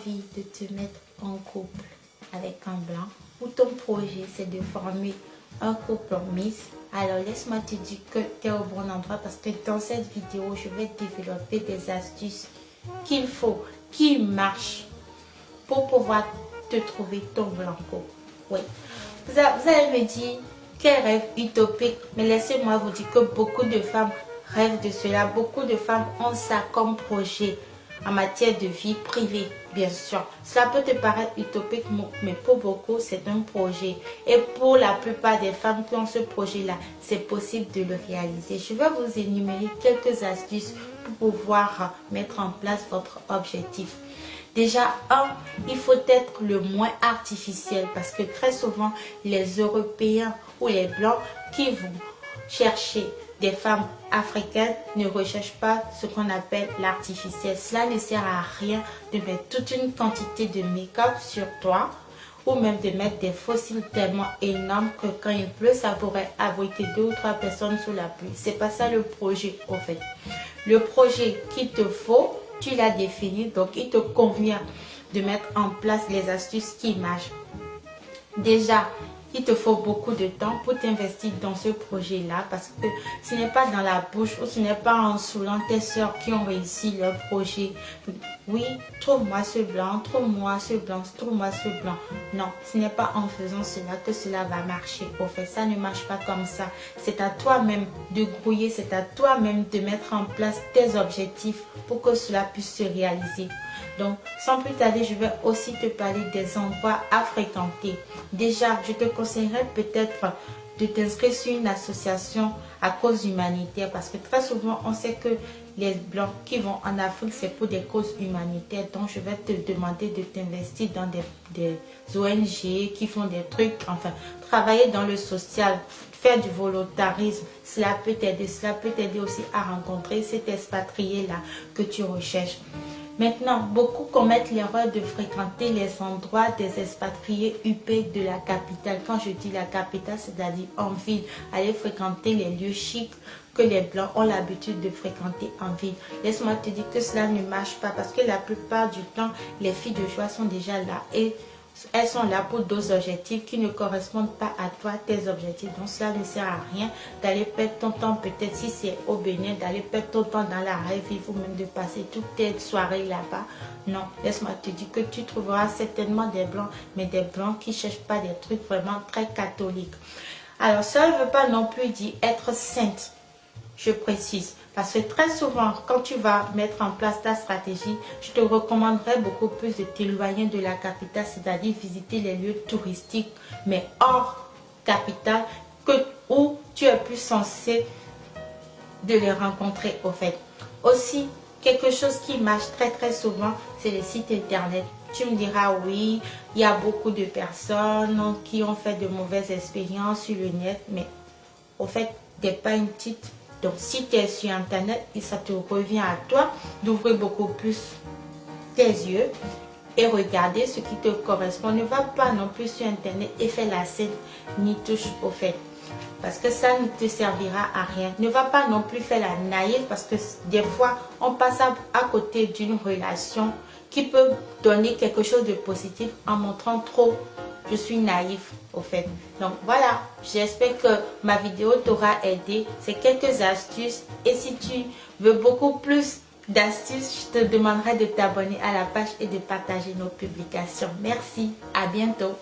envie de te mettre en couple avec un blanc ou ton projet c'est de former un couple mixte, alors laisse-moi te dire que tu es au bon endroit parce que dans cette vidéo, je vais développer des astuces qu'il faut, qui marchent pour pouvoir te trouver ton blanc couple. Oui, vous allez me dire quel rêve utopique, mais laissez-moi vous dire que beaucoup de femmes rêvent de cela, beaucoup de femmes ont ça comme projet en matière de vie privée, bien sûr. Cela peut te paraître utopique, mais pour beaucoup, c'est un projet. Et pour la plupart des femmes qui ont ce projet-là, c'est possible de le réaliser. Je vais vous énumérer quelques astuces pour pouvoir mettre en place votre objectif. Déjà, il faut être le moins artificiel parce que très souvent, les Européens ou les Blancs qui vont chercher des femmes africaines ne recherchent pas ce qu'on appelle l'artificiel. Cela ne sert à rien de mettre toute une quantité de make-up sur toi ou même de mettre des fossiles tellement énormes que quand il pleut, ça pourrait abriter 2 ou 3 personnes sous la pluie. C'est pas ça le projet au fait. Le projet qu'il te faut, tu l'as défini, donc il te convient de mettre en place les astuces qui marchent. Déjà, il te faut beaucoup de temps pour t'investir dans ce projet-là parce que ce n'est pas dans la bouche ou ce n'est pas en saoulant tes soeurs qui ont réussi leur projet. Oui, trouve-moi ce blanc, trouve-moi ce blanc, trouve-moi ce blanc. Non, ce n'est pas en faisant cela que cela va marcher. Au fait, ça ne marche pas comme ça. C'est à toi-même de grouiller, c'est à toi-même de mettre en place tes objectifs pour que cela puisse se réaliser. Donc, sans plus tarder, je vais aussi te parler des endroits à fréquenter. Déjà, je te conseillerais peut-être de t'inscrire sur une association à cause humanitaire parce que très souvent, on sait que les Blancs qui vont en Afrique, c'est pour des causes humanitaires. Donc, je vais te demander de t'investir dans des ONG qui font des trucs, enfin, travailler dans le social, faire du volontarisme. Cela peut t'aider aussi à rencontrer cet expatrié-là que tu recherches. Maintenant, beaucoup commettent l'erreur de fréquenter les endroits des expatriés huppés de la capitale. Quand je dis la capitale, c'est-à-dire en ville, aller fréquenter les lieux chics que les Blancs ont l'habitude de fréquenter en ville. Laisse-moi te dire que cela ne marche pas parce que la plupart du temps, les filles de joie sont déjà là et elles sont là pour d'autres objectifs qui ne correspondent pas à toi, tes objectifs. Donc cela ne sert à rien d'aller perdre ton temps, peut-être si c'est au Bénin, d'aller perdre ton temps dans la rêve ou même de passer toutes tes soirées là-bas. Non, laisse-moi te dire que tu trouveras certainement des Blancs, mais des Blancs qui ne cherchent pas des trucs vraiment très catholiques. Alors ça ne veut pas non plus dire être sainte, je précise. Parce que très souvent, quand tu vas mettre en place ta stratégie, je te recommanderais beaucoup plus de t'éloigner de la capitale, c'est-à-dire visiter les lieux touristiques, mais hors capitale, où tu es plus censé de les rencontrer au fait. Aussi, quelque chose qui marche très souvent, c'est les sites internet. Tu me diras, oui, il y a beaucoup de personnes qui ont fait de mauvaises expériences sur le net, mais au fait, tu n'es pas une petite. Donc, si tu es sur Internet, ça te revient à toi d'ouvrir beaucoup plus tes yeux et regarder ce qui te correspond. Ne va pas non plus sur Internet et faire la scène ni touche au fait. Parce que ça ne te servira à rien. Ne va pas non plus faire la naïve parce que des fois, on passe à côté d'une relation qui peut donner quelque chose de positif en montrant trop. Je suis naïf au fait. Donc voilà, j'espère que ma vidéo t'aura aidé. C'est quelques astuces et si tu veux beaucoup plus d'astuces, je te demanderai de t'abonner à la page et de partager nos publications. Merci, à bientôt.